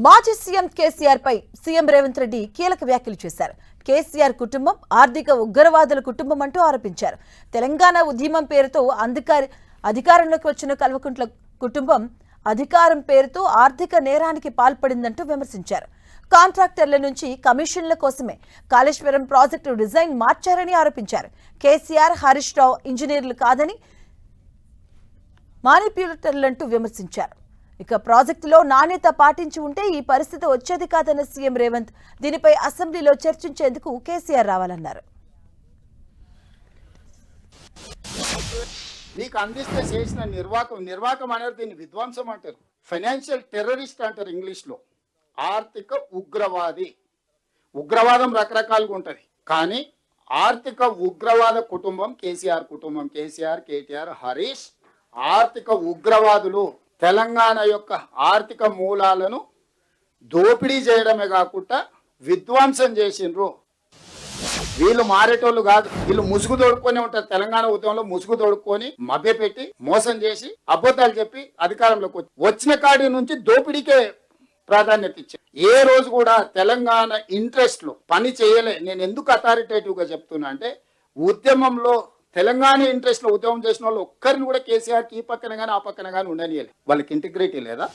మాజీ సీఎం కేసీఆర్ పై సీఎం రేవంత్ రెడ్డి కీలక వ్యాఖ్యలు చేశారు. కేసీఆర్ కుటుంబం ఆర్థిక ఉగ్రవాదుల కుటుంబం అంటూ ఆరోపించారు. తెలంగాణ ఉద్యమం పేరుతో అధికారంలోకి వచ్చిన కల్వకుంట్ల కుటుంబం అధికారం పేరుతో ఆర్థిక నేరానికి పాల్పడిందంటూ విమర్శించారు. కాంట్రాక్టర్ల నుంచి కమిషన్ల కోసమే కాళేశ్వరం ప్రాజెక్టు డిజైన్ మార్చారని ఆరోపించారు. కేసీఆర్, హరీష్ రావు ఇంజనీర్లు కాదని మానిప్యులేటర్లంటూ విమర్శించారు. ఇక ప్రాజెక్టులో నాణ్యత పాటించి ఉంటే ఈ పరిస్థితి వచ్చేది కాదన్న సీఎం రేవంత్ దీనిపై అసెంబ్లీలో చర్చించేందుకు కేసీఆర్ రావాలన్నారు. మీకు అందిస్తే చేసిన నిర్వాకం అనేది దీన్ని విధ్వంసం అంటారు. ఫైనాన్షియల్ టెర్రరిస్ట్ అంటారు ఇంగ్లీష్లో. ఆర్థిక ఉగ్రవాదం రకరకాలుగా ఉంటుంది. కానీ ఆర్థిక ఉగ్రవాద కుటుంబం కేసీఆర్ కుటుంబం. కేసీఆర్, కేటీఆర్, హరీష్ ఆర్థిక ఉగ్రవాదులు. తెలంగాణ యొక్క ఆర్థిక మూలాలను దోపిడీ చేయడమే కాకుండా విధ్వంసం చేసిండ్రు. వీళ్ళు మారేటోళ్ళు కాదు, వీళ్ళు ముసుగు తోడుకొని ఉంటారు. తెలంగాణ ఉద్యమంలో ముసుగు తోడుకొని మభ్యపెట్టి మోసం చేసి అబద్ధాలు చెప్పి అధికారంలోకి వచ్చిన కాడి నుంచి దోపిడీకే ప్రాధాన్యత ఇచ్చారు. ఏ రోజు కూడా తెలంగాణ ఇంట్రెస్ట్ లో పని చేయలే. నేను ఎందుకు అథారిటేటివ్ గా చెప్తున్నా అంటే, ఉద్యమంలో తెలంగాణ ఇంట్రెస్ట్ లో ఉద్యమం చేసిన వాళ్ళు ఒక్కరిని కూడా కేసీఆర్కి ఈ పక్కన కానీ ఆ పక్కన కానీ ఉండనియలే. వాళ్ళకి ఇంటిగ్రిటీ లేదా?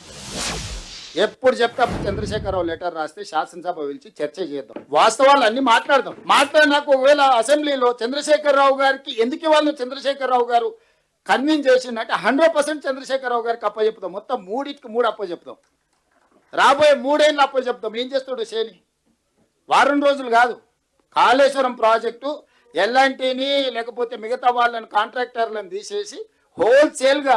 ఎప్పుడు చెప్తే చంద్రశేఖరరావు లెటర్ రాస్తే శాసనసభ పిలిచి చర్చ చేద్దాం, వాస్తవాలు అన్ని మాట్లాడదాం. మాట్లాడినాక ఒకవేళ అసెంబ్లీలో చంద్రశేఖరరావు గారికి ఎందుకు వాళ్ళు చంద్రశేఖరరావు గారు కన్విన్స్ చేసిందంటే 100% చంద్రశేఖరరావు గారికి అప్పచెప్తాం. మొత్తం 3 అప్పచెప్తాం. రాబోయే 3 ఏళ్ళు అప్పచెప్తాం. ఏం చేస్తాడు శని? వారం రోజులు కాదు. కాళేశ్వరం ప్రాజెక్టు ఎల్ఎన్టీని లేకపోతే మిగతా వాళ్ళని కాంట్రాక్టర్లను తీసేసి హోల్సేల్గా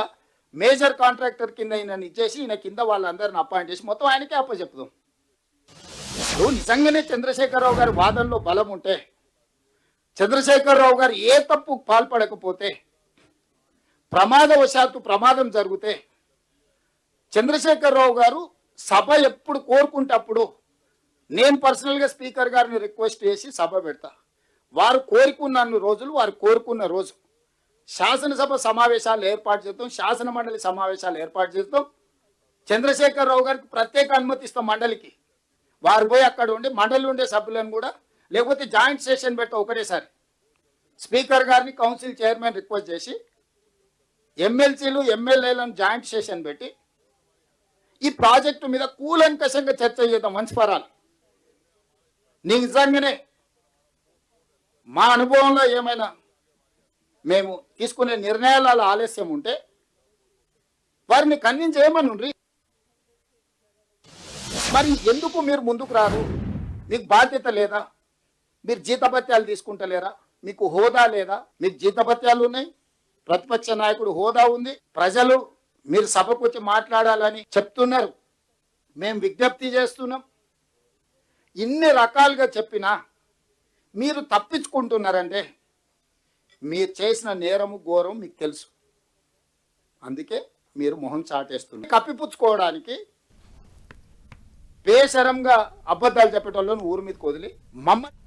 మేజర్ కాంట్రాక్టర్ కింద ఈయనని ఇచ్చేసి ఈయన కింద వాళ్ళందరిని అపాయింట్ చేసి మొత్తం ఆయనకే అప్పచెప్తాం. ఇప్పుడు నిజంగానే చంద్రశేఖరరావు గారి వాదనలో బలం ఉంటే, చంద్రశేఖరరావు గారు ఏ తప్పు పాల్పడకపోతే, ప్రమాదం జరిగితే చంద్రశేఖరరావు గారు సభ ఎప్పుడు కోరుకుంటప్పుడు నేను పర్సనల్గా స్పీకర్ గారిని రిక్వెస్ట్ చేసి సభ పెడతా. వారు కోరుకున్న రోజు శాసనసభ సమావేశాలు ఏర్పాటు చేస్తాం, శాసన మండలి సమావేశాలు ఏర్పాటు చేస్తాం. చంద్రశేఖరరావు గారికి ప్రత్యేక అనుమతి ఇస్తాం మండలికి. వారు పోయి అక్కడ ఉండి మండలి ఉండే సభ్యులను కూడా, లేకపోతే జాయింట్ సెషన్ పెడతాం ఒకటేసారి. స్పీకర్ గారిని కౌన్సిల్ చైర్మన్ రిక్వెస్ట్ చేసి ఎమ్మెల్సీలు ఎమ్మెల్యేలను జాయింట్ సెషన్ పెట్టి ఈ ప్రాజెక్టు మీద కూలంకషంగా చర్చ చేద్దాం. Once for all. నిజంగానే మా అనుభవంలో ఏమైనా మేము తీసుకునే నిర్ణయాల ఆలస్యం ఉంటే వారిని కన్విన్స్ చేయమనుండ్రి. మరి ఎందుకు మీరు ముందుకు రారు? మీకు బాధ్యత లేదా? మీరు జీతభత్యాలు తీసుకుంటలేరా? మీకు హోదా లేదా? మీకు జీతభత్యాలు ఉన్నాయి, ప్రతిపక్ష నాయకుడు హోదా ఉంది, ప్రజలు మీరు సభకు వచ్చి మాట్లాడాలని చెప్తున్నారు, మేము విజ్ఞప్తి చేస్తున్నాం. ఇన్ని రకాలుగా చెప్పినా మీరు తప్పించుకుంటున్నారంటే మీరు చేసిన నేరము ఘోరం మీకు తెలుసు. అందుకే మీరు మొహం చాటేస్తున్నారు. కప్పిపుచ్చుకోవడానికి బేషరంగా అబద్ధాలు చెప్పేటోళ్ళని ఊరి మీదకి వదిలి మమ్మల్ని